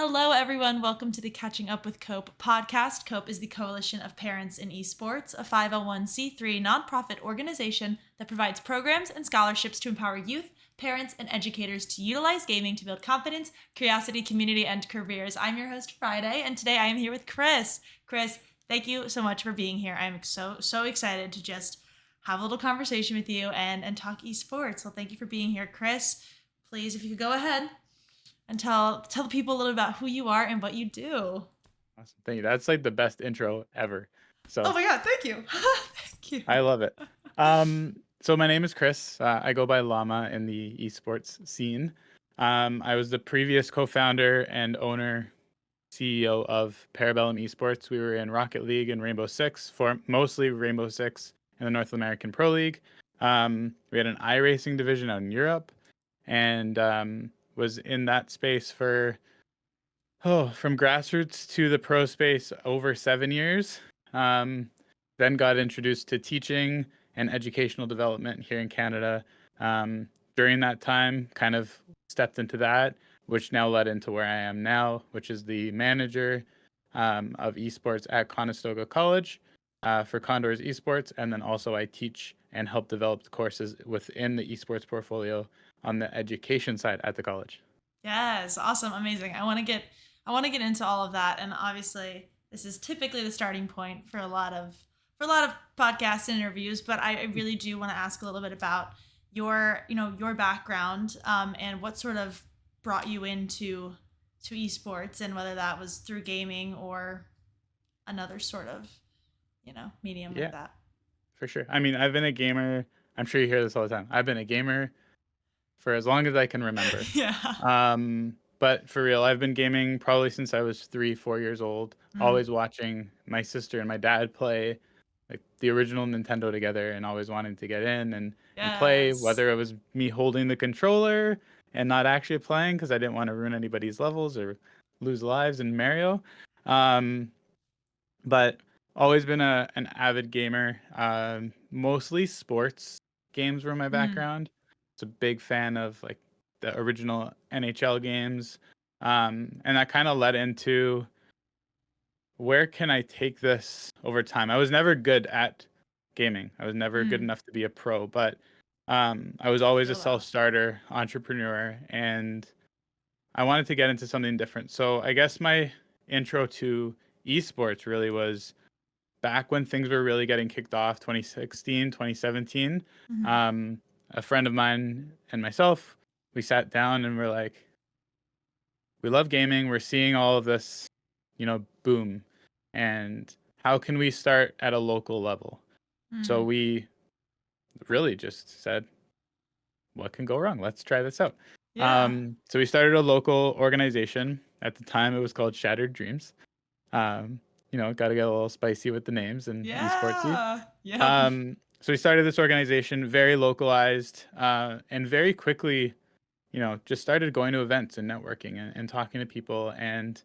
Hello, everyone. Welcome to the Catching Up with Cope podcast. Cope is the Coalition of Parents in Esports, a 501c3 nonprofit organization that provides programs and scholarships to empower youth, parents, and educators to utilize gaming to build confidence, curiosity, community, and careers. I'm your host, Friday, and today I am here with Chris. Chris, thank you so much for being here. I'm so excited to just have a little conversation with you and talk esports. So thank you for being here, Chris. Please, if you could go ahead and tell the people a little about who you are and what you do. Awesome. Thank you. That's like the best intro ever. Oh So my god, thank you. Thank you. I love it. So my name is Chris. I go by Lama in the esports scene. I was the previous co-founder and owner, CEO of Parabellum Esports. We were in Rocket League and Rainbow Six, for mostly Rainbow Six in the North American Pro League. We had an iRacing division out in Europe, and was in that space for from grassroots to the pro space over 7 years. Then got introduced to teaching and educational development here in Canada. During that time, kind of stepped into that, which now led into where I am now, which is the manager of esports at Conestoga College for Condor's Esports. And then also I teach and help develop the courses within the esports portfolio on the education side at the college. Yes, awesome, amazing. I want to get into all of that, and obviously this is typically the starting point for a lot of podcasts and interviews. But I really do want to ask a little bit about your background, and what sort of brought you into esports, and whether that was through gaming or another sort of medium like Yeah, that. for sure. I mean, I've been a gamer. I'm sure you hear this all the time. I've been a gamer for as long as I can remember. Yeah. But for real, I've been gaming probably since I was 3, 4 years old. Mm. Always watching my sister and my dad play like the original Nintendo together, and always wanting to get in and play. Yes. Whether it was me holding the controller and not actually playing because I didn't want to ruin anybody's levels or lose lives in Mario. Um, but always been an avid gamer. Mostly sports games were my Mm. background. Was a big fan of like the original NHL games, and that kind of led into where can I take this over time. I was never good at gaming. I was never good Mm. enough to be a pro, but I was I always a feel that. self-starter entrepreneur, and I wanted to get into something different. So I guess my intro to esports really was back when things were really getting kicked off, 2016, 2017. Mhm. um, a friend of mine and myself, we sat down and we're like, we love gaming. We're seeing all of this, boom. And how can we start at a local level? So Mm. we really just said, what can go wrong? Let's try this out. Yeah. So we started a local organization. At the time, it was called Shattered Dreams. Got to get a little spicy with the names and esportsy. Yeah. Yep. So we started this organization, very localized, and very quickly, just started going to events and networking and talking to people. And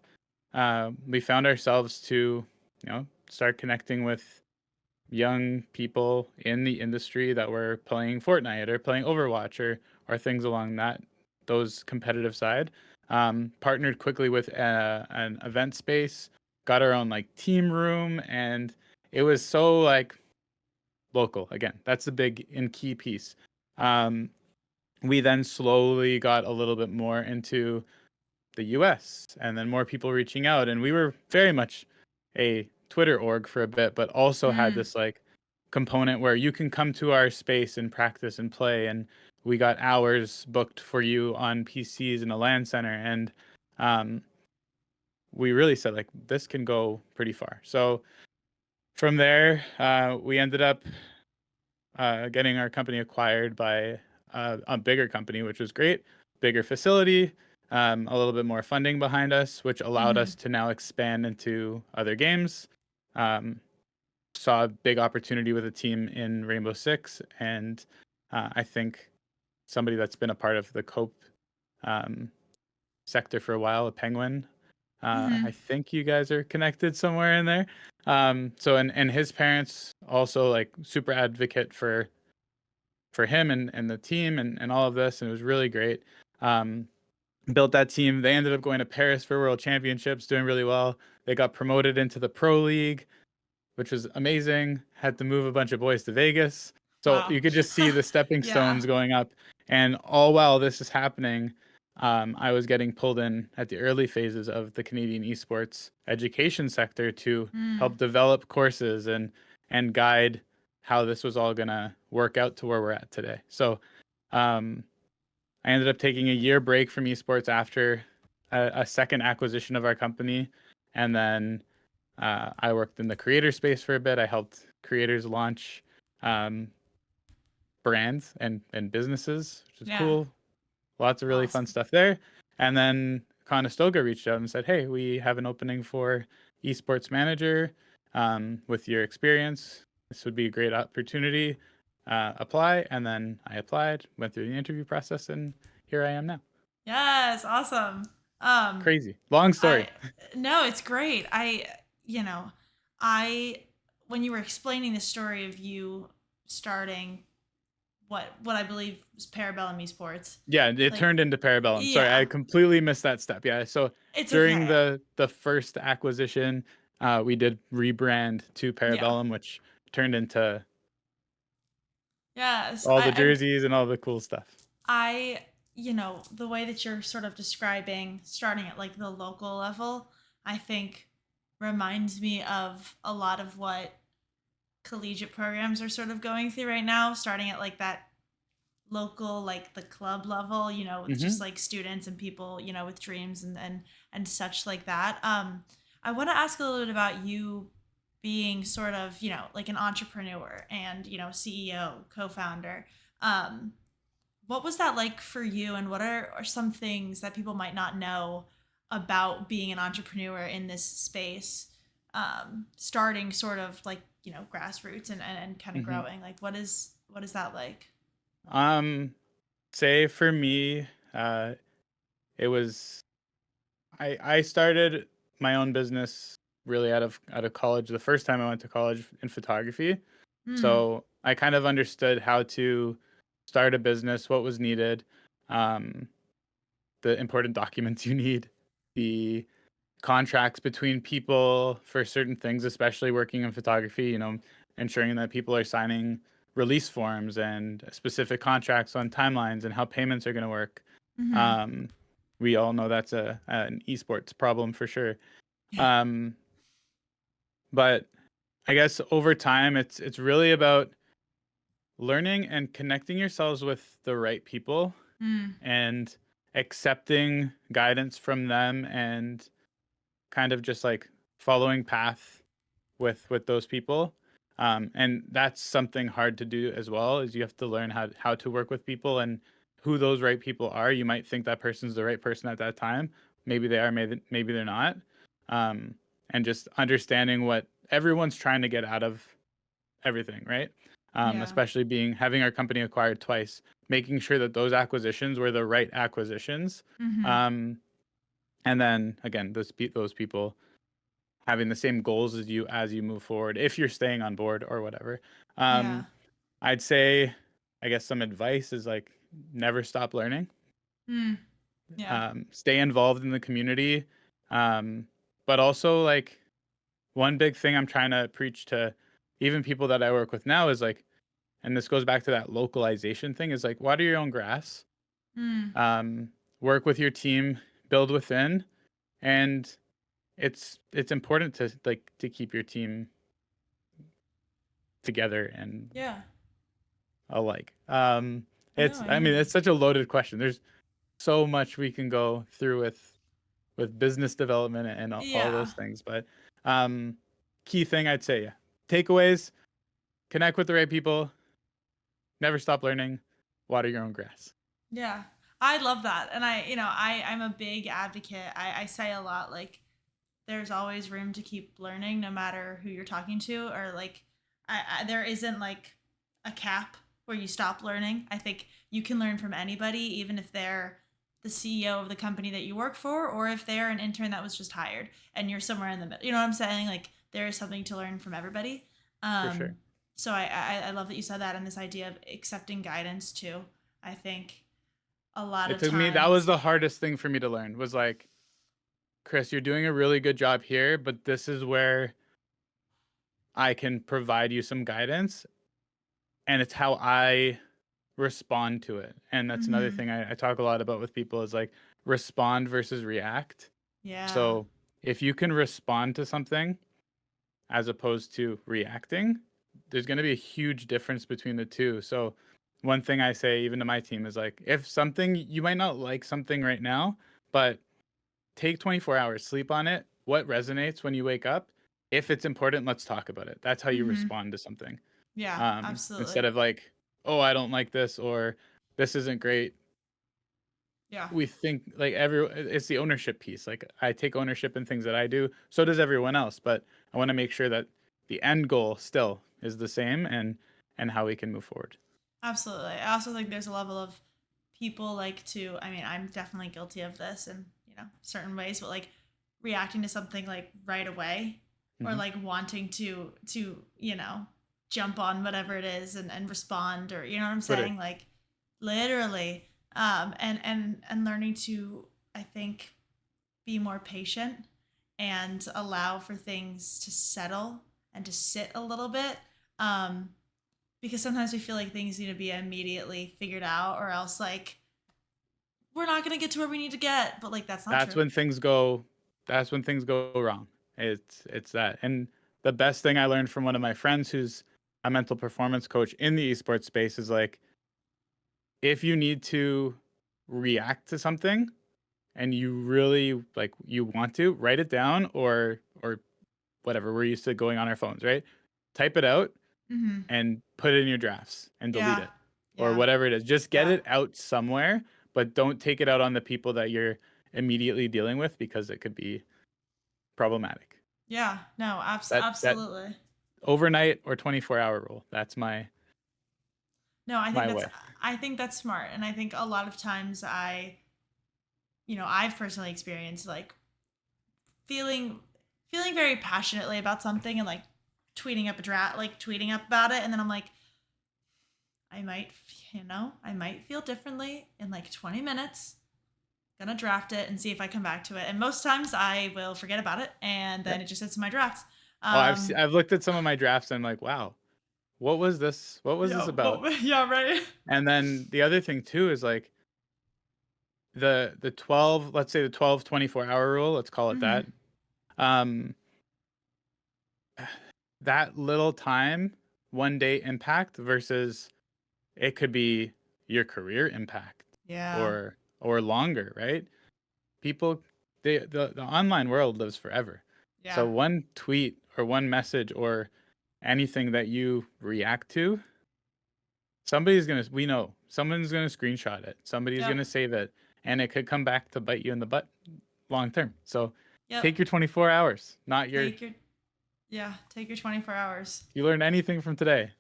we found ourselves to, start connecting with young people in the industry that were playing Fortnite or playing Overwatch or things along those competitive side. Partnered quickly with an event space, got our own like team room, and it was so like local. Again, that's the big and key piece. Um, we then slowly got a little bit more into the US, and then more people reaching out, and we were very much a Twitter org for a bit, but also had Mm. this like component where you can come to our space and practice and play, and we got hours booked for you on PCs in a LAN center. And um, we really said like this can go pretty far. So from there, we ended up getting our company acquired by a bigger company, which was great. Bigger facility, a little bit more funding behind us, which allowed Mhm. us to now expand into other games. Um, Saw a big opportunity with a team in Rainbow Six, and I think somebody that's been a part of the Cope um, sector for a while, a Penguin. I Mhm. think you guys are connected somewhere in there. So and his parents also like super advocate for him and the team and all of this, and it was really great. Um, built that team. They ended up going to Paris for World Championships, doing really well. They got promoted into the Pro League, which was amazing. Had to move a bunch of boys to Vegas. So Wow. you could just see the stepping Yeah. stones going up. And all while this is happening, I was getting pulled in at the early phases of the Canadian esports education sector to Mm. help develop courses and guide how this was all gonna work out to where we're at today. So um, I ended up taking a year break from esports after a second acquisition of our company, and then I worked in the creator space for a bit. I helped creators launch um, brands and businesses, which is Yeah. cool. Lots of really fun Awesome. stuff there. And then Conestoga reached out and said, "Hey, we have an opening for Esports Manager. With your experience, this would be a great opportunity. Apply." And then I applied, went through the interview process, and here I am now. Yes, awesome. Um, Crazy. Long story. I no, it's great. You know, I when you were explaining the story of you starting what I believe was Parabellum Esports, Yeah, it like turned into Parabellum. Sorry, I yeah, completely missed that step. Yeah, so it's during okay. the first acquisition, we did rebrand to Yeah. Parabellum, which turned into Yes, all the jerseys and all the cool stuff. the way that you're sort of describing starting at like the local level, I think reminds me of a lot of what collegiate programs are sort of going through right now, starting at like that local, like the club level, with just Hmm. like students and people, with dreams and such like that. I want to ask a little bit about you being sort of, like an entrepreneur and, CEO, co-founder. Um, what was that like for you, and what are some things that people might not know about being an entrepreneur in this space? Starting sort of like, grassroots and kind of Hmm. growing. Like what is that like? Um, say for me, uh, it was I started my own business really out of college. The first time I went to college in photography. Mm, So I kind of understood how to start a business, what was needed, um, the important documents you need, the contracts between people for certain things, especially working in photography, ensuring that people are signing release forms and specific contracts on timelines and how payments are going to work. mm-hmm. Um, we all know that's an esports problem for sure. Yeah. Um, but I guess over time, it's really about learning and connecting yourselves with the right people Mm, and accepting guidance from them and kind of just like following path with those people. And that's something hard to do as well, is you have to learn how to work with people and who those right people are. You might think that person's the right person at that time. Maybe they are, maybe they're not. um, and just understanding what everyone's trying to get out of everything, right? yeah. Especially having our company acquired twice, making sure that those acquisitions were the right acquisitions. Mm-hmm. Um, and then again, those people having the same goals as you move forward, if you're staying on board or whatever. Yeah. Um, I'd say, I guess some advice is like never stop learning. Mm, yeah. Stay involved in the community, but also like one big thing I'm trying to preach to even people that I work with now is like, and this goes back to that localization thing, is like water your own grass, Mm, um, work with your team, build within, and it's important to like to keep your team together and yeah. alike. No, It's I I hear mean you. it's such a loaded question. There's so much we can go through with business development and all Yeah. those things, but um, key thing I'd say, yeah, takeaways: connect with the right people, never stop learning, water your own grass. Yeah. I love that. And I'm a big advocate. I say a lot like there's always room to keep learning no matter who you're talking to, or like there isn't like a cap where you stop learning. I think you can learn from anybody, even if they're the CEO of the company that you work for, or if they're an intern that was just hired and you're somewhere in the middle. You know what I'm saying? Like there is something to learn from everybody. For sure. So I love that you said that, and this idea of accepting guidance too. I think a lot It of took me that was times. the hardest thing for me to learn was like, Chris, you're doing a really good job here, but this is where I can provide you some guidance, and it's how I respond to it. And that's another Mm-hmm. thing I talk a lot about with people is like respond versus react. Yeah. So if you can respond to something as opposed to reacting, there's going to be a huge difference between the two. So one thing I say even to my team is like, if something you might not like something right now, but take 24 hours, sleep on it. What resonates when you wake up? If it's important, let's talk about it. That's how you Mm-hmm. respond to something. Yeah, Instead absolutely. of like, oh, I don't like this or this isn't great. Yeah. We think like it's the ownership piece. Like I take ownership in things that I do. So does everyone else. But I want to make sure that the end goal still is the same and how we can move forward. Absolutely. I also think there's a level of people like to, I mean, I'm definitely guilty of this in, certain ways, but like reacting to something like right away or Hmm. like wanting to, jump on whatever it is and respond or, you know what I'm Twitter. saying? Like literally. And learning to, I think, be more patient and allow for things to settle and to sit a little bit. Um, because sometimes we feel like things need to be immediately figured out or else like we're not going to get to where we need to get, but like that's not That's true. when things go that's when things go wrong. It's that. And the best thing I learned from one of my friends who's a mental performance coach in the esports space is like if you need to react to something and you really like you want to write it down or whatever we're used to going on our phones, right? Type it out Mhm. and put it in your drafts and delete Yeah. it or Yeah. whatever it is. Just get Yeah. it out somewhere, but don't take it out on the people that you're immediately dealing with because it could be problematic. Yeah. No, That absolutely. overnight or 24-hour rule. That's No, my way. I think that's smart and I think a lot of times I've personally experienced like feeling feeling very passionately about something and like tweeting up about it and then I'm like I might, I might feel differently in like 20 minutes. Gonna draft it and see if I come back to it. And most times I will forget about it and then Yep. it just sits in my drafts. Oh, Um, I've looked at some of my drafts and I'm like, wow, what was this? What was this yeah, about? yeah, right. And then the other thing too is like the 12, let's say the 12 24-hour rule, let's call it Mm-hmm. that. Um that little time, one day impact versus it could be your career impact Yeah, or longer, right? People the online world lives forever. So yeah, one tweet or one message or anything that you react to, we know someone's gonna screenshot it, somebody's yep, gonna save it, and it could come back to bite you in the butt long term. So yep. take your 24 hours, not your Take your take your 24 hours. you learned anything from today.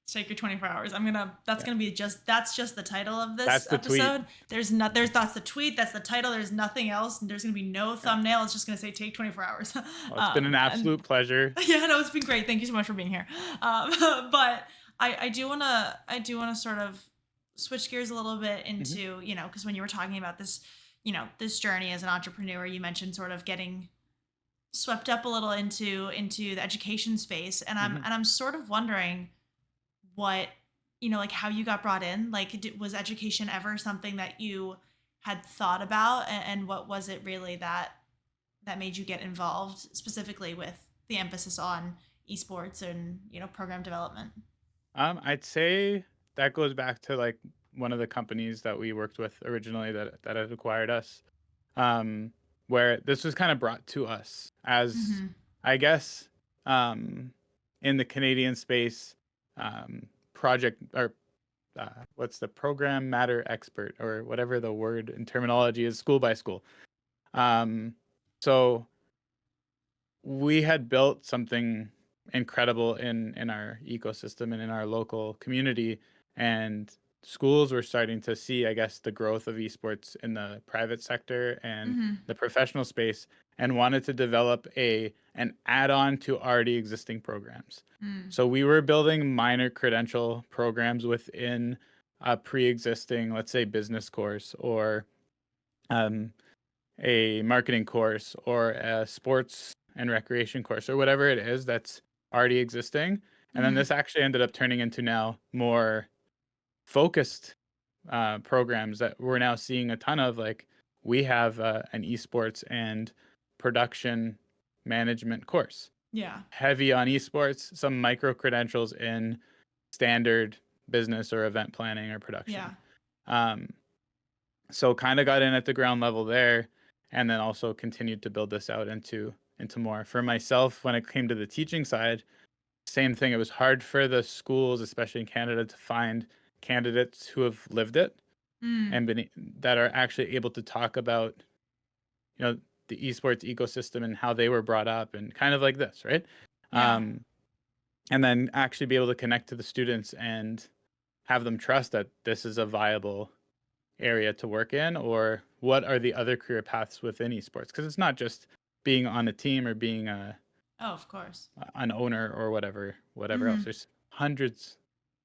Take your 24 hours. That's Yeah. gonna be that's just the title of this That's the tweet. episode. That's the tweet, that's the title, there's nothing else, and there's gonna be no Yeah. thumbnail. It's just gonna say take 24 hours. Well, it's been an And absolute pleasure. yeah, no, it's been great. Thank you so much for being here. But I do wanna sort of switch gears a little bit Mhm, into, because when you were talking about this, this journey as an entrepreneur, you mentioned sort of getting swept up a little into the education space. And mhm. I'm sort of wondering what, like how you got brought in. Like, was education ever something that you had thought about? And what was it really that made you get involved specifically with the emphasis on esports and, program development? I'd say that goes back to like one of the companies that we worked with originally that had acquired us, um, where this was kind of brought to us as, Mm-hmm. I guess, um, in the Canadian space, project or what's the program matter expert or whatever the word and terminology is, school by school. Um, so we had built something incredible in our ecosystem and in our local community, and schools were starting to see, I guess, the growth of esports in the private sector and Mm-hmm. the professional space, and wanted to develop an add-on to already existing programs. Mm. So we were building minor credential programs within a pre-existing, let's say, business course or um, a marketing course or a sports and recreation course or whatever it is that's already existing. And then Mm-hmm. this actually ended up turning into now more focused programs that we're now seeing a ton of. Like we have an esports and production management course, Yeah. heavy on esports, some micro credentials in standard business or event planning or Yeah. production. Um, so kind of got in at the ground level there, and then also continued to build this out into more. For myself, when it came to the teaching side, same thing. It was hard for the schools, especially in Canada, to find candidates who have lived it Mm. and been that are actually able to talk about, you know, the esports ecosystem and how they were brought up and kind of like this, right? Yeah. Um, and then actually be able to connect to the students and have them trust that this is a viable area to work in, or what are the other career paths within esports, because it's not just being on a team or being Oh, of course. an owner or whatever Mm-hmm. else. There's hundreds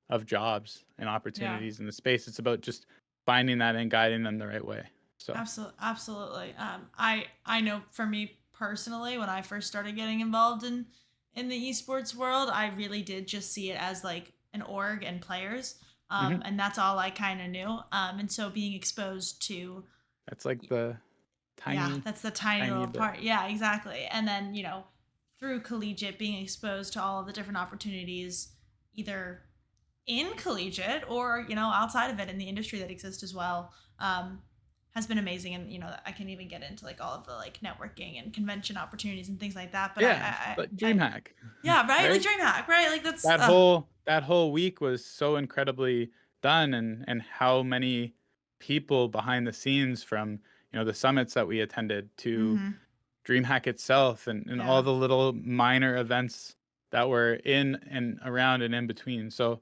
of jobs and Yeah. opportunities in the space. It's about just finding that and guiding them the right way. So Absolutely, absolutely. I know for me personally, when I first started getting involved in the esports world, I really did just see it as like an org and players, mhm. and that's all I kind of knew. And so being exposed to, That's like the yeah, tiny that's the tiny tiny little bit. part. Yeah, exactly. And then through collegiate, being exposed to all of the different opportunities, either in collegiate or outside of it in the industry that exists as well, has been amazing. And I can even get into like all of the like networking and convention opportunities and things like that. But Yeah, but DreamHack, yeah, right, like right? DreamHack, right, like that's That whole week was so incredibly done, and how many people behind the scenes, from the summits that we attended to mm-hmm. DreamHack itself, and all Yeah. the little minor events that were in and around and in between. So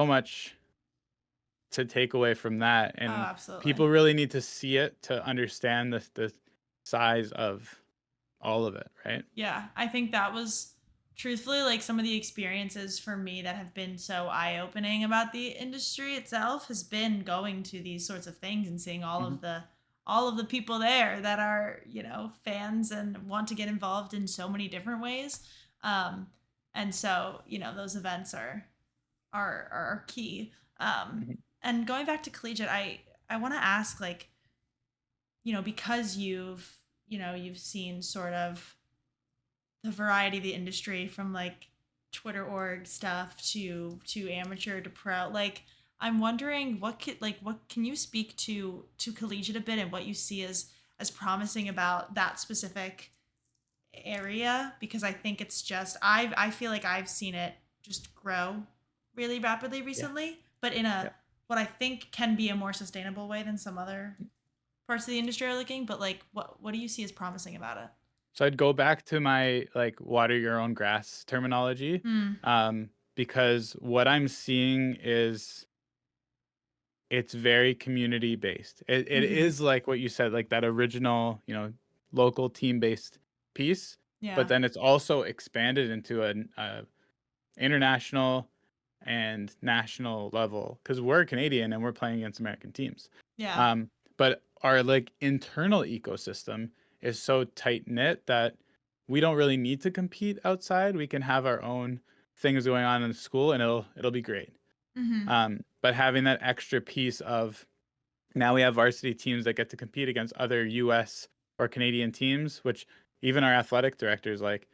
much to take away from that, Oh, and absolutely. people really need to see it to understand the size of all of it, right? Yeah, I think that was truthfully like some of the experiences for me that have been so eye-opening about the industry itself has been going to these sorts of things and seeing Hmm. all of the people there that are, fans and want to get involved in so many different ways. Um and so, those events are key. Hmm. And going back to collegiate, I want to ask, like, because you've seen sort of the variety of the industry from like Twitter org stuff to amateur to pro. Like, I'm wondering what can you speak to collegiate a bit and what you see as promising about that specific area, because I think it's just I feel like I've seen it just grow really rapidly Yeah, recently, but in a yeah. what I think can be a more sustainable way than some other parts of the industry are looking. But like, what do you see as promising about it? So I'd go back to my like water your own grass terminology, Hmm. because what I'm seeing is it's very community based. It Mm-hmm. is like what you said, like that original, local team based piece, but Yeah. then it's also expanded into an international and national level, because we're Canadian and we're playing against American teams. Yeah. Um, but our like internal ecosystem is so tight knit that we don't really need to compete outside. We can have our own things going on in the school, and it'll be great. Mm-hmm. But having that extra piece of, now we have varsity teams that get to compete against other US or Canadian teams, which even our athletic director is like,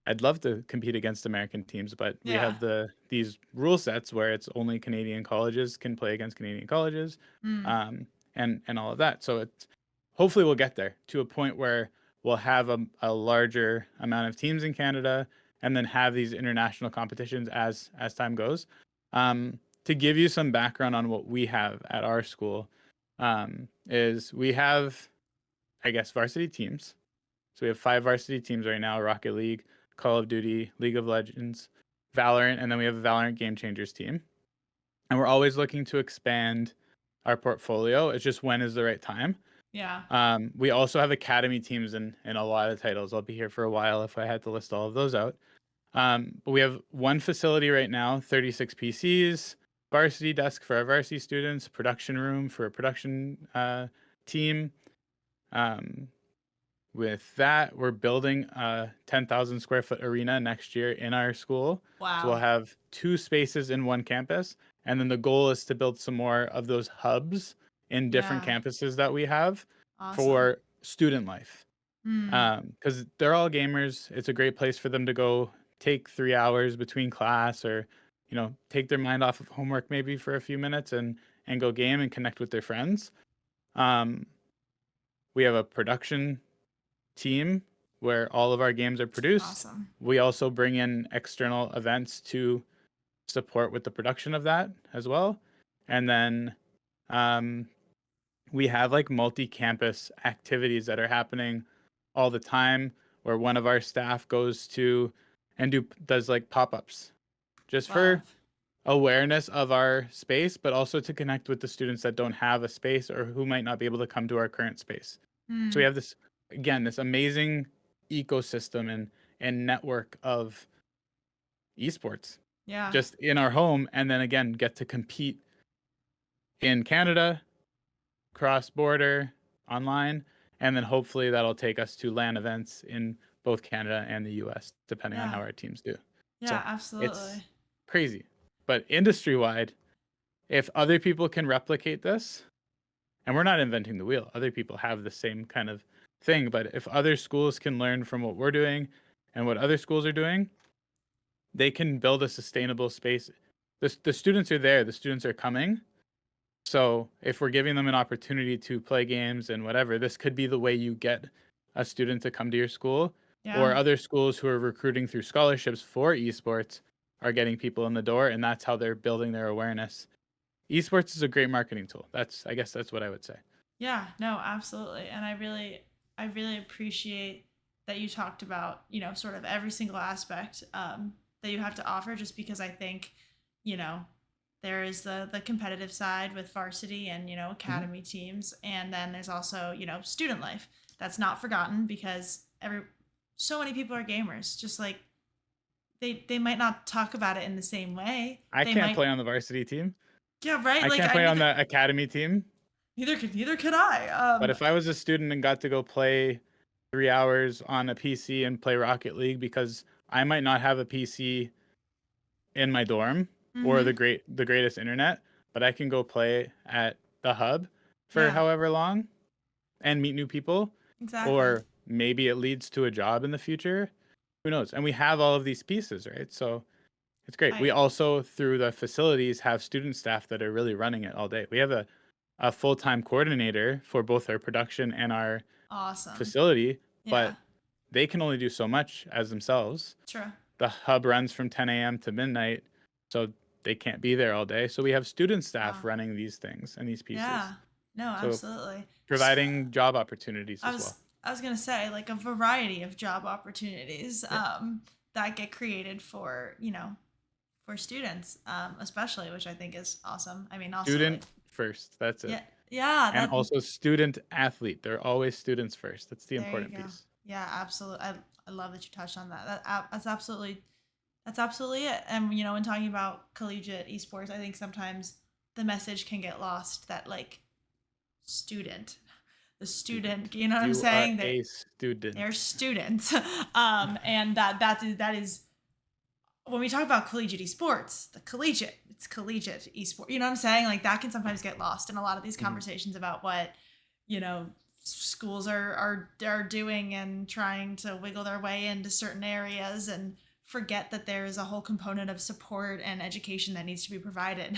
I'd love to compete against American teams, but we Yeah. have these rule sets where it's only Canadian colleges can play against Canadian colleges, Mm. and all of that. So it's, hopefully we'll get there to a point where we'll have a larger amount of teams in Canada, and then have these international competitions as time goes. To give you some background on what we have at our school, is we have, I guess, varsity teams. So we have 5 varsity teams right now: Rocket League, Call of Duty, League of Legends, Valorant, and then we have a Valorant Game Changers team. And we're always looking to expand our portfolio. It's just, when is the right time? Yeah. We also have academy teams in a lot of titles. I'll be here for a while if I had to list all of those out. But we have one facility right now, 36 PCs, varsity desk for our varsity students, production room for a production team. Um, with that, we're building a 10,000 square foot arena next year in our school. So we'll Wow. have 2 spaces in one campus. And then the goal is to build some more of those hubs in different Yeah. campuses that we have Awesome. for student life. Hmm. Because they're all gamers. It's a great place for them to go take 3 hours between class, or take their mind off of homework maybe for a few minutes and go game and connect with their friends. Um, we have a production team where all of our games are produced. Awesome. We also bring in external events to support with the production of that as well. And then um, we have like multi-campus activities that are happening all the time, where one of our staff goes to and does like pop-ups just for Love. awareness of our space, but also to connect with the students that don't have a space or who might not be able to come to our current space. So we Hmm. have this amazing ecosystem and network of esports Yeah. just in our home, and then again get to compete in Canada, cross border, online, and then hopefully that'll take us to LAN events in both Canada and the US, depending on Yeah. how our teams do. Yeah, So it's absolutely. crazy. But industry wide, if other people can replicate this, and we're not inventing the wheel, other people have the same kind of thing, but if other schools can learn from what we're doing and what other schools are doing, they can build a sustainable space. The students are there, the students are coming. So if we're giving them an opportunity to play games and whatever, this could be the way you get a student to come to your school, Yeah. or other schools who are recruiting through scholarships for esports are getting people in the door, and that's how they're building their awareness. Esports is a great marketing tool. I guess that's what I would say. Yeah, no, absolutely. And I really appreciate that you talked about, sort of every single aspect that you have to offer, just because I think, you know, there is the competitive side with varsity and, Mhm. academy teams. And then there's also, student life that's not forgotten, because so many people are gamers, just like they might not talk about it in the same way. I They can't might, play on the varsity team. yeah, right. I Like can't I play on neither, the academy team. neither could I. But if I was a student and got to go play 3 hours on a PC and play Rocket League, because I might not have a PC in my dorm or Mm-hmm. the greatest internet, but I can go play at the hub for Yeah, however long and meet new people, exactly. or maybe it leads to a job in the future. Who knows? And we have all of these pieces, right? So it's great. We I also, through the facilities, have student staff that are really running it all day. We have a full-time coordinator for both our production and our Awesome. facility, Yeah, but they can only do so much as themselves. true. The hub runs from 10 a.m. to midnight, so they can't be there all day. So we have student staff Wow. running these things and these pieces. Yeah. No, So absolutely. providing job opportunities I as was well. I was gonna say, like, a variety of job opportunities Yeah. that get created for for students, especially, which I think is awesome. I mean, also like, Student first. That's it. yeah, yeah, And that also student athlete. They're always students first. That's the there you important go. piece. Yeah, absolutely. I love that you touched on that. That's absolutely it. And when talking about collegiate esports, I think sometimes the message can get lost that, like, student, the student, Student. you know what I'm You are saying? a They're student. students. And that is when we talk about collegiate esports, it's collegiate esport. You know what I'm saying? Like, that can sometimes get lost in a lot of these Mhm. conversations about what, you know, schools are doing and trying to wiggle their way into certain areas, and forget that there is a whole component of support and education that needs to be provided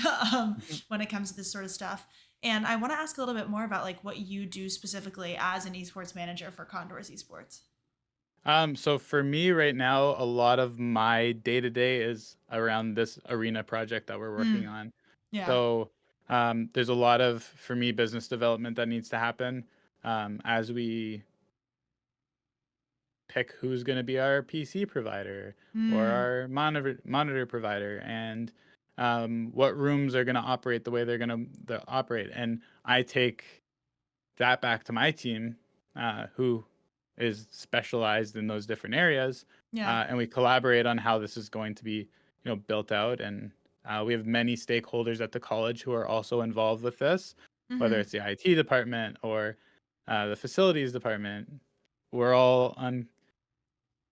when it comes to this sort of stuff. And I want to ask a little bit more about, like, what you do specifically as an esports manager for Condors Esports. So for me right now, a lot of my day to day is around this arena project that we're working Mm, on. yeah. So there's a lot of, for me, business development that needs to happen as we pick who's going to be our PC provider or Mm, our monitor provider, and what rooms are going to operate the way they're going to operate. And I take that back to my team, who is specialized in those different areas, yeah. and we collaborate on how this is going to be, built out. And We have many stakeholders at the college who are also involved with this, whether Mm-hmm. it's the IT department or the facilities department. We're all on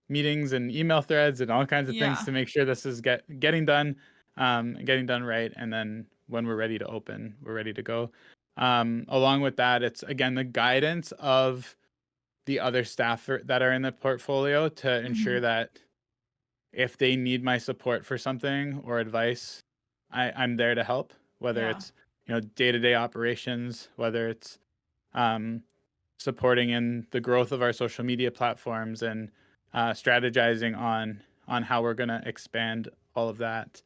meetings and email threads and all kinds of things Yeah. to make sure this is getting done, getting done right. And then when we're ready to open, we're ready to go. Along with that, it's again the guidance of the other staff that are in the portfolio to Mm-hmm. ensure that if they need my support for something or advice, I'm there to help, whether Yeah. it's, day-to-day operations, whether it's um, supporting in the growth of our social media platforms and strategizing on how we're going to expand all of that,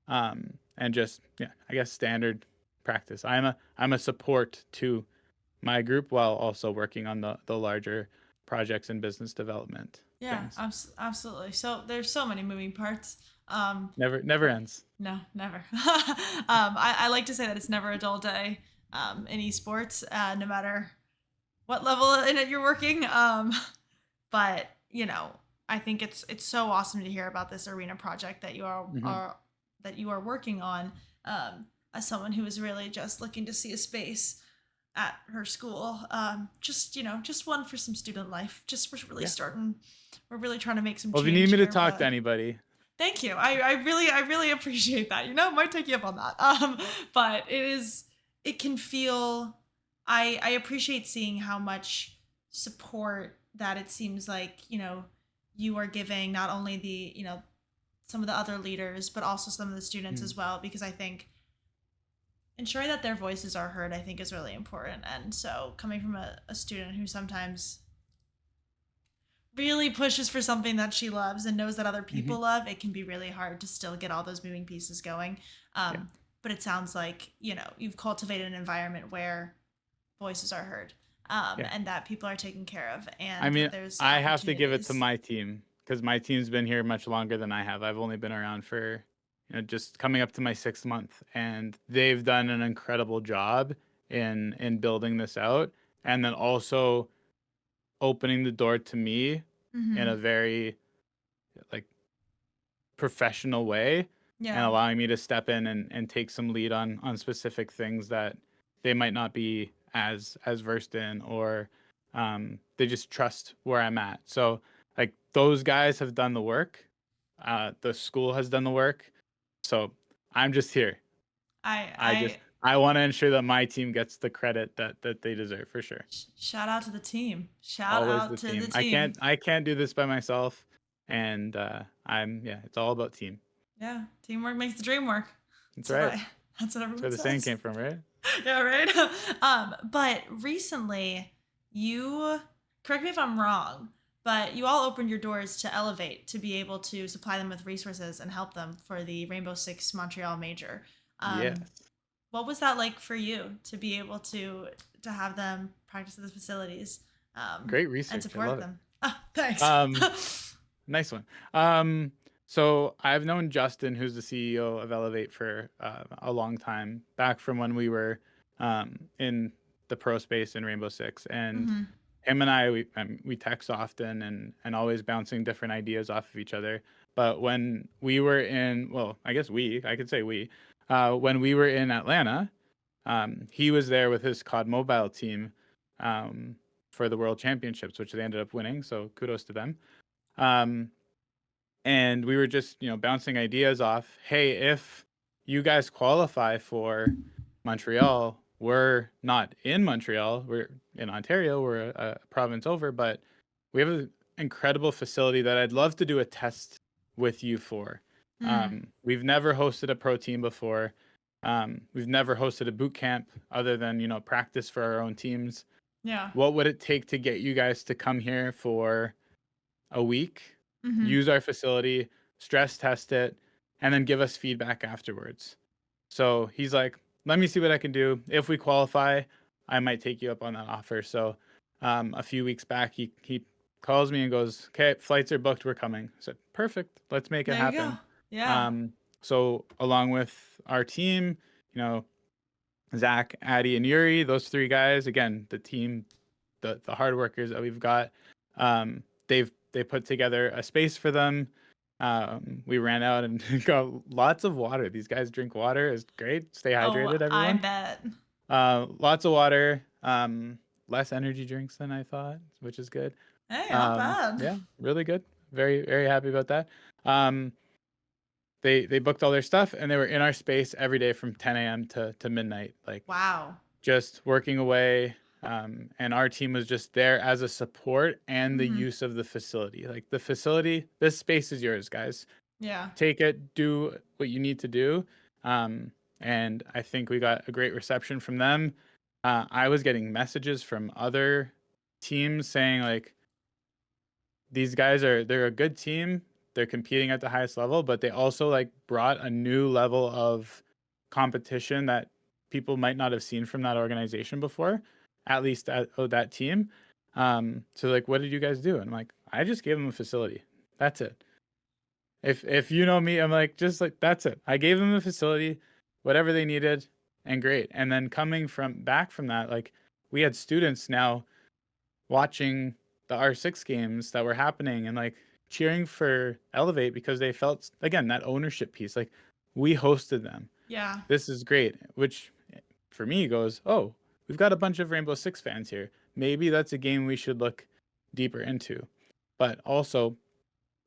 and just, yeah, I guess standard practice. I'm a support to my group while also working on the larger projects and business development Yeah, things. absolutely. So there's so many moving parts. Never But ends. no, never. I like to say that it's never a dull day in esports, no matter what level in it you're working. But I think it's so awesome to hear about this arena project that Hmm. you are working on. As someone who is really just looking to see a space at her school, just just one for some student life. Just Yeah. we're really trying to make some Well, if you need change me to here. talk to But anybody, thank you. I really appreciate that. It might take you up on that. But it can feel I appreciate seeing how much support that it seems like, you are giving not only the, some of the other leaders, but also some of the students mm, as well, because I think ensuring that their voices are heard, I think is really important. And so coming from a student who sometimes really pushes for something that she loves and knows that other hmm, people love, it can be really hard to still get all those moving pieces going. yeah, But it sounds like, you've cultivated an environment where voices are heard, yeah. and that people are taken care of I and that mean, there's I have to give it to opportunities. my team because my team's been here much longer than I have. I've only been around for, just coming up to my 6th month, and they've done an incredible job in building this out, and then also opening the door to me in Mm-hmm. a very like professional way and Yeah. allowing me to step in and take some lead on specific things that they might not be as versed in, or they just trust where I'm at. So like those guys have done the work. The school has done the work. So I'm just here. I I just I I want to ensure that my team gets the credit that they deserve for sure. shout out to the team. Shout Always out the to the team. team. I can't do this by myself, and yeah, it's all about team. Yeah, teamwork makes the dream work. That's That's what right. I that's what That's everyone where the saying says. came from, right? Yeah, right. But recently, you correct me if I'm wrong, but you all opened your doors to Elevate to be able to supply them with resources and help them for the Rainbow Six Montreal major. Um, Yes. what was that like for you to be able to have them practice at the facilities, Great and research. I support love it. them? Ah, thanks. Um, nice one. So I've known Justin, who's the CEO of Elevate, for a long time, back from when we were in the pro space in Rainbow Six, and Hmm. him and I we text often and always bouncing different ideas off of each other. But when we were in, well, I could say when we were in Atlanta, he was there with his COD Mobile team um, for the World Championships, which they ended up winning. So kudos to them. Um, and we were just bouncing ideas off. Hey, if you guys qualify for Montreal, we're not in Montreal. We're in Ontario. We're a province over, but we have an incredible facility that I'd love to do a test with you for. Mm, We've never hosted a pro team before. We've never hosted a boot camp other than practice for our own teams. yeah. What would it take to get you guys to come here for a week, Hmm. use our facility, stress test it, and then give us feedback afterwards? So he's like, let me see what I can do. If we qualify, I might take you up on that offer. So a few weeks back, he calls me and goes, okay, flights are booked. We're coming. I said, perfect. Let's make it There you go. happen. Yeah. Um, so along with our team, you know, Zach, Addy, and Yuri, those three guys, again, the team, the hard workers that we've got, they put together a space for them. We ran out and got lots of water. These guys drink water. It's great. Stay Oh, hydrated, I everyone. bet. Lots of water. Less energy drinks than I thought, which is good. Hey, not bad. Yeah, really good. Very, very happy about that. Um, they booked all their stuff and they were in our space every day from 10 a.m. to midnight, like Wow. just working away. And our team was just there as a support and the Mm-hmm. use of the facility. Like the facility, this space is yours, guys. Yeah. Take it, do what you need to do. And I think we got a great reception from them. I was getting messages from other teams saying like they're a good team. They're competing at the highest level, but they also like brought a new level of competition that people might not have seen from that organization before, at least at that team. So like, what did you guys do? And I'm like, I just gave them a facility. That's it. If you know me, I'm like, just like that's it. I gave them a facility, whatever they needed, and great. And then coming from back from that, like we had students now watching the R6 games that were happening and like cheering for Elevate because they felt again that ownership piece. Like we hosted them. Yeah. This is great. Which for me goes, oh, we've got a bunch of Rainbow Six fans here. Maybe that's a game we should look deeper into. But also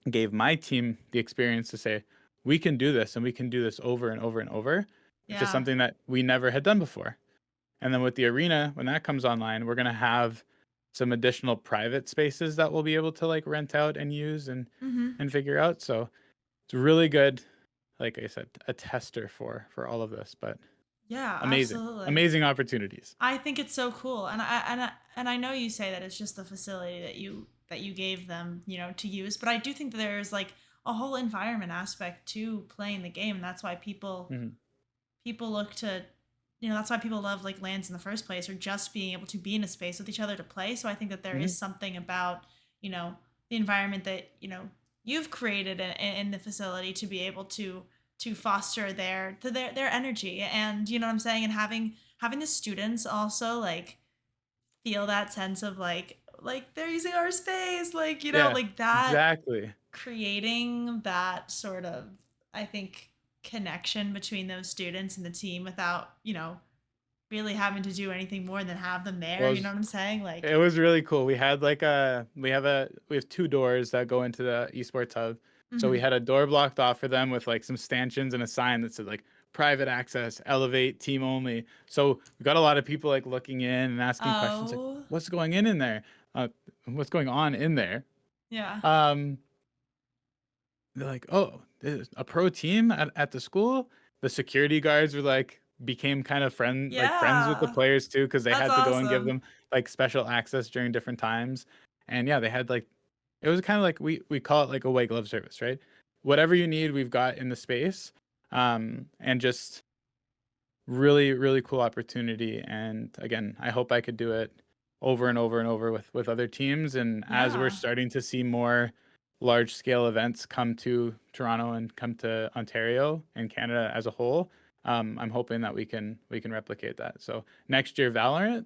gave my team the experience to say, we can do this and we can do this over and over and over, which is Yeah. something that we never had done before. And then with the arena, when that comes online, we're going to have some additional private spaces that we'll be able to like rent out and use Mm-hmm. and figure out. So it's really good, like I said, a tester for all of this, but Yeah, amazing, absolutely. amazing opportunities. I think it's so cool, and I know you say that it's just the facility that you gave them, to use, but I do think that there's like a whole environment aspect to playing the game, and that's why Mm-hmm. people look to, that's why people love like lands in the first place, or just being able to be in a space with each other to play. So I think that there Mm-hmm. is something about you know the environment that you've created in the facility to be able to foster their energy, and you know what I'm saying, and having the students also like feel that sense of like they're using our space, like Yeah, like that, exactly. creating that sort of, I think, connection between those students and the team without really having to do anything more than have them there, Well, you know what I'm saying, like. it was really cool. We had like we have two doors that go into the esports hub. So we Mhm. had a door blocked off for them with like some stanchions and a sign that said like private access, elevate, team only. So we got a lot of people like looking in and asking questions like, Oh, what's going in there? What's going on in there? yeah. Um, they're like, oh, there's a pro team at the school. The security guards were like became kind of friends with the Yeah, players too because they that's had to go and give awesome. them like special access during different times. And yeah, they had like it was kind of like we call it like a white glove service, right? Whatever you need, we've got in the space. And just really really cool opportunity. And again, I hope I could do it over and over and over with other teams. And as we're Yeah. starting to see more large scale events come to Toronto and come to Ontario and Canada as a whole, I'm hoping that we can replicate that. So next year, Valorant.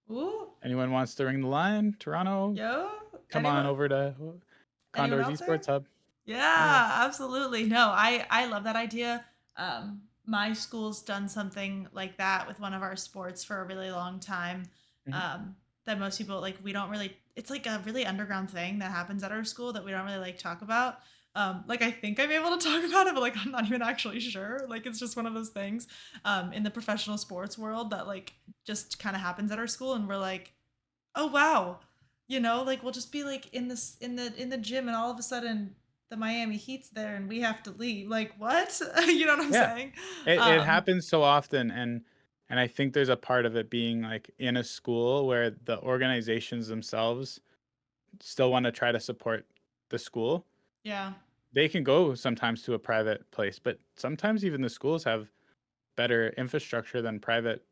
Ooh. Anyone wants to ring the line? Toronto, Yo, come on anyone over to anyone Condor's out there? Esports Hub. Yeah. Yeah, absolutely. No, I love that idea. My school's done something like that with one of our sports for a really long time. Mhm. Um, that most people like, we don't really. It's like a really underground thing that happens at our school that we don't really like talk about. Like I think I'm able to talk about it, but like I'm not even actually sure. Like it's just one of those things in the professional sports world that like just kind of happens at our school, and we're like, oh wow, like we'll just be like in the gym, and all of a sudden the Miami Heat's there and we have to leave, like what? You know what I'm Yeah. saying? It um happens so often, and I think there's a part of it being like in a school where the organizations themselves still want to try to support the school. yeah, They can go sometimes to a private place, but sometimes even the schools have better infrastructure than private,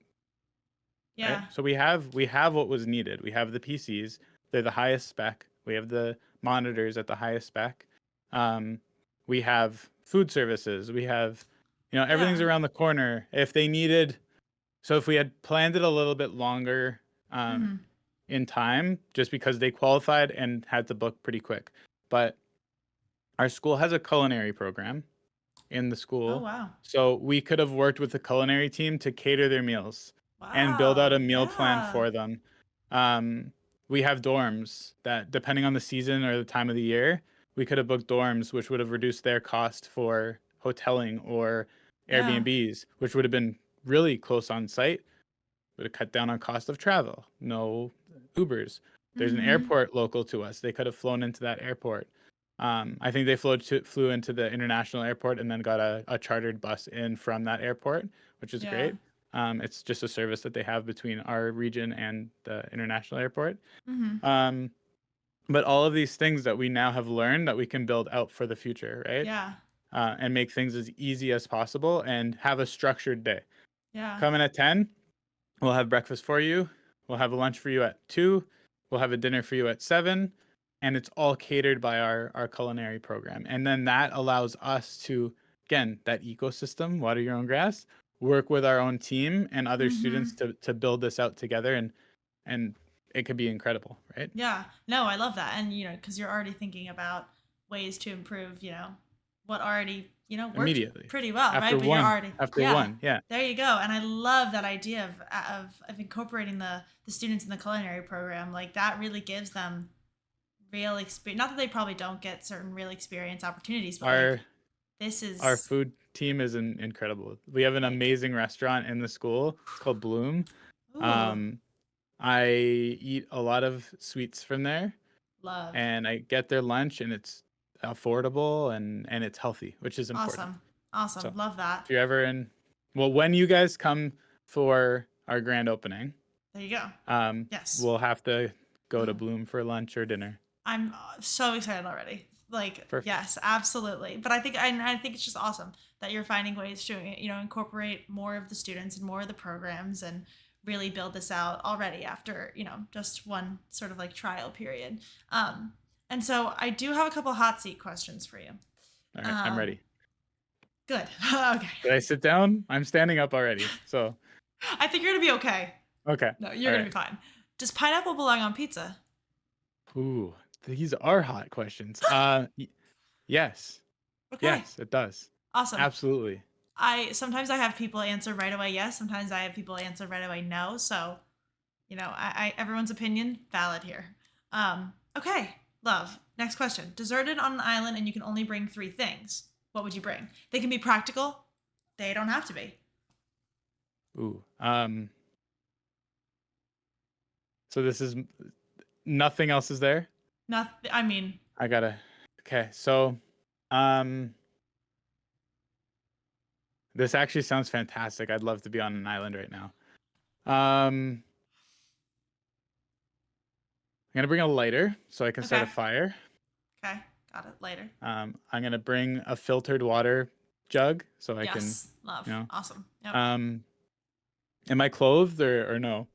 right? yeah, So we have what was needed. We have the PCs, they're the highest spec. We have the monitors at the highest spec. Um, we have food services. We have, everything's yeah. around the corner. If they needed, so if we had planned it a little bit longer, Hmm. in time, just because they qualified and had to book pretty quick, but our school has a culinary program in the Oh, school. wow. So we could have worked with the culinary team to cater their meals and build out Wow. a meal plan Yeah. for them. Um, we have dorms that, depending on the season or the time of the year, we could have booked dorms, which would have reduced their cost for hoteling or Yeah. Airbnbs, which would have been really close on site, would have cut down on cost of travel. No Ubers. There's an Mm-hmm. airport local to us. They could have flown into that airport. I think they flew into the international airport and then got a chartered bus in from that airport, which is Yeah. great. It's just a service that they have between our region and the international airport. Mm-hmm. Um, but all of these things that we now have learned that we can build out for the future, right? Yeah. And make things as easy as possible and have a structured day. Yeah. Come in at 10, we'll have breakfast for you. We'll have a lunch for you at 2. We'll have a dinner for you at 7. And it's all catered by our culinary program. And then that allows us to, again, that ecosystem, water your own grass, work with our own team and other Mm-hmm. students to build this out together. And it could be incredible, right? Yeah. No, I love that. And, because you're already thinking about ways to improve, what already, worked Immediately. pretty well, right? After But you're one, already, after yeah, one, yeah. there you go. And I love that idea of incorporating the students in the culinary program. Like that really gives them real experience. Not that they probably don't get certain real experience opportunities, but like Our this our is food team is incredible. We have an like, amazing restaurant in the school. It's called Bloom. ooh, Um, I eat a lot of sweets from there, love. and I get their lunch, and it's affordable and it's healthy, which is important. Awesome. Awesome. So Love that. if you're ever in, well, when you guys come for our grand opening, There you go. Yes. we'll have to go to Oh. Bloom for lunch or dinner. I'm so excited already. Like, Perfect. yes, absolutely. But I think it's just awesome that you're finding ways to, incorporate more of the students and more of the programs and really build this out already after, just one sort of like trial period. And so I do have a couple hot seat questions for you. All right, I'm Um, ready. good. Okay. Did I sit down? I'm standing up already. So, I think you're going to be okay. okay. No, you're All going to right. be fine. Does pineapple belong on pizza? Ooh, these are hot questions. Yes. Okay. Yes, it does. Awesome. Absolutely. I sometimes I have people answer right away yes, sometimes I have people answer right away no. So, I everyone's opinion valid here. Okay, love. Next question. Deserted on an island and you can only bring 3 things. What would you bring? They can be practical. They don't have to be. Ooh. So this is nothing else is there? Not I mean, I gotta. Okay, so um this actually sounds fantastic. I'd love to be on an island right now. I'm gonna bring a lighter so I can start a okay. fire. Okay. Got it later. I'm gonna bring a filtered water jug so I can, Yes. Love. you know. Awesome. Yep. Um, am I clothed or no?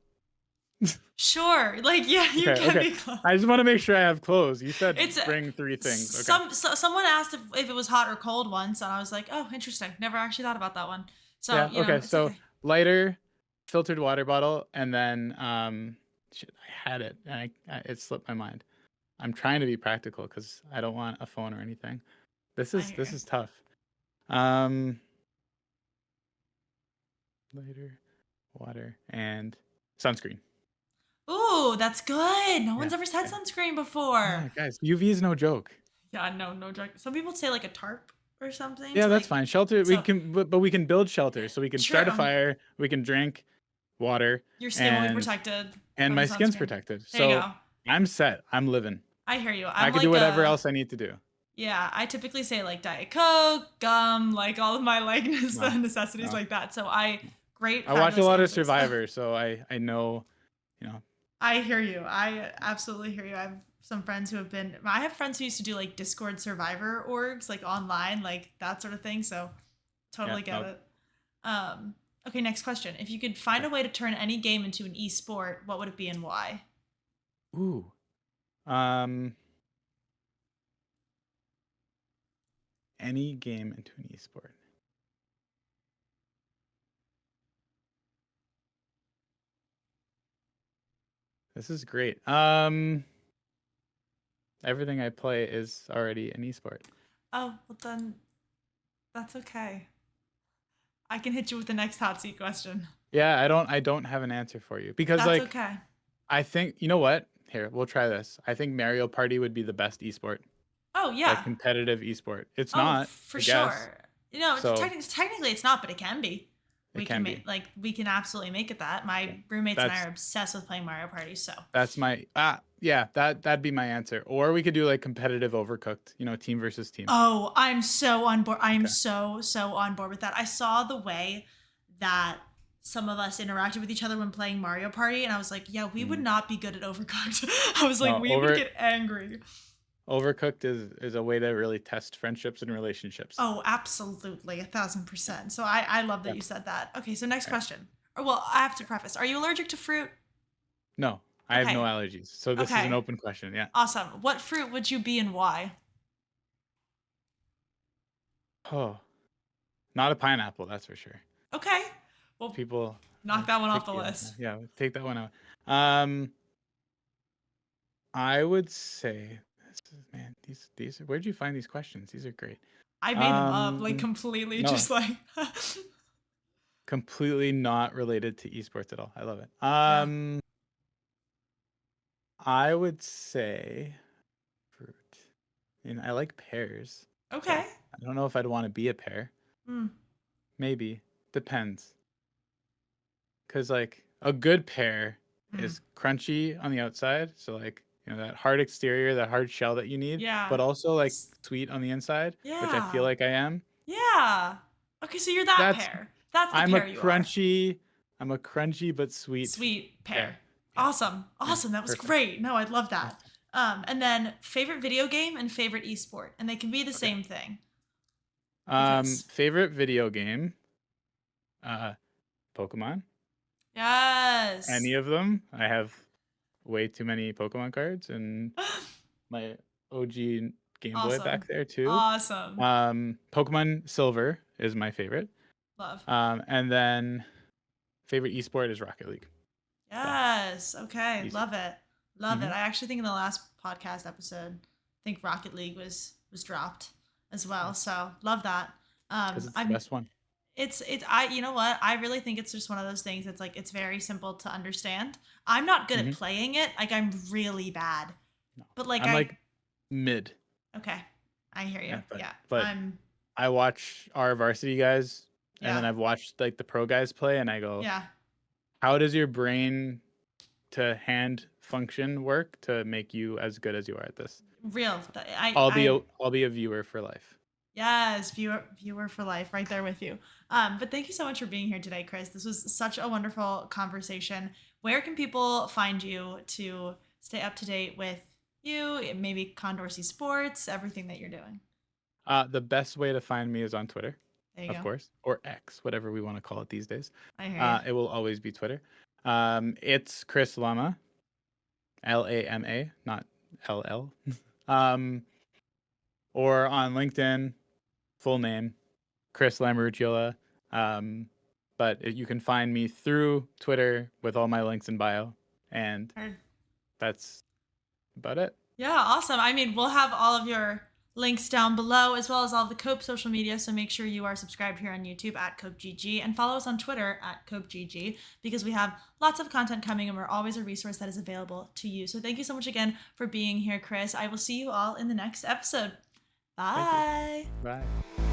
Sure. Like yeah, you Okay, can okay. be close. I just want to make sure I have clothes. You said It's bring 3 things. Okay. someone asked if it was hot or cold once, and I was like, oh, interesting. Never actually thought about that one. So Yeah. Okay. it's So okay. lighter, filtered water bottle, and then shit, I had it and it slipped my mind. I'm trying to be practical because I don't want a phone or anything. This I is hear this you. is tough. Um, lighter, water, and sunscreen. Ooh, that's good. No Yeah. one's ever said Yeah. sunscreen before. Yeah, guys, UV is no joke. Yeah, no joke. Some people say like a tarp or something Yeah, to that's like. fine. Shelter, we So can, but we can build shelters, so we can start a true. fire, we can drink water, Your skin will be and protected and from the my skin's sunscreen. protected. There you So go. I'm set. I'm living. I hear you. I I'm can do like whatever a else I need to do. yeah. I typically say like Diet Coke, gum, like all of my like No, necessities no. like that. So I great I watch a pragmatist lot of answers. Survivor, so I know, you know. I hear you. I absolutely hear you. I have some friends who have been. I have friends who used to do like Discord Survivor orgs, like online, like that sort of thing. So Yeah, totally get no. it. Okay, next question. If you could find a way to turn any game into an e-sport, what would it be and why? Ooh. Um. Any game into an esport. This is great. Everything I play is already an esport. Oh, well then that's okay. I can hit you with the next hot seat question. Yeah, I don't have an answer for you because That's like okay. I think you know what? Here, we'll try this. I think Mario Party would be the best esport, Oh like yeah. competitive esport. It's Oh, not, for I guess. sure. You know, So technically it's not, but it can be. it We can can make be. like we can absolutely make it that. Yeah. My roommates and I That's are obsessed with playing Mario Party, so. that's my yeah, that'd be my answer. Or we could do like competitive overcooked, team versus team. Oh, I'm so on board. I am Okay. so on board with that. I saw the way that some of us interacted with each other when playing Mario Party, and I was like, yeah, we would Mm. not be good at Overcooked. I was like, No, we would get angry. overcooked is a way to really test friendships and relationships. Oh, absolutely, 1,000%. So I love that Yeah. you said that. Okay, so next All right. question. Or well, I have to preface. Are you allergic to fruit? No, I have no Okay, allergies. So this is an okay, open question. Yeah. awesome. What fruit would you be and why? Oh, not a pineapple, that's for sure. Okay, well, People knock are that one off the picky on that. list. Yeah, take that one out. Um, I would say, man, these where'd you find these questions? These are great. I made them up, like Um, completely, no, just like. completely not related to esports at all. I love it. Yeah. I would say fruit. And I like pears, but Okay. I don't know if I'd want to be a pear. Mm. Maybe. Depends. Because like a good pear Mm. is crunchy on the outside, so like that hard exterior, that hard shell that you need, Yeah. but also like sweet on the inside, which I feel Yeah. like I am. Yeah. Okay, so you're that That's pear. That's the I'm a pear you are. crunchy, I'm a crunchy but sweet Sweet pear. pear. Yeah, Awesome. yeah, Awesome. That was perfect. great. No, I love that. Awesome. And then favorite video game and favorite esport, and they can be the Okay. same thing because Favorite video game, uh, Pokemon. yes. Any of them. I have way too many Pokemon cards and my OG Game Boy Awesome. back there too. Awesome. Pokemon Silver is my favorite. Love. And then favorite esport is Rocket League. Done. Yes. Okay. Easy. Love it. Love it. Mm-hmm. I actually think in the last podcast episode, I think Rocket League was dropped as well. So love that. Because it's the I'm best one. it's I you know what? I really think it's just one of those things that's like it's very simple to understand. I'm not good at Mm-hmm. playing it. Like I'm really bad. No. But like I'm I like mid. okay. I hear you. Yeah, Yeah. but I'm I watch our varsity guys and then yeah. I've watched like the pro guys play and I go, Yeah. how does your brain to hand function work to make you as good as you are at this? Real. I'll be a viewer for life. Yes, viewer for life, right there with you. But thank you so much for being here today, Chris. This was such a wonderful conversation. Where can people find you to stay up to date with you, maybe Condorcet Sports, everything that you're doing? The best way to find me is on Twitter, There you of go. course, or X, whatever we want to call it these days. I hear you. It will always be Twitter. It's Chris Lama, Lama, not LL. Or on LinkedIn, full name, Chris Lamarucciola. But you can find me through Twitter with all my links in bio, and Heard. that's about it. Yeah, awesome. I mean, we'll have all of your links down below as well as all of the Cope social media. So make sure you are subscribed here on YouTube at CopeGG and follow us on Twitter at CopeGG because we have lots of content coming and we're always a resource that is available to you. So thank you so much again for being here, Chris. I will see you all in the next episode. Thank you. Bye. Bye.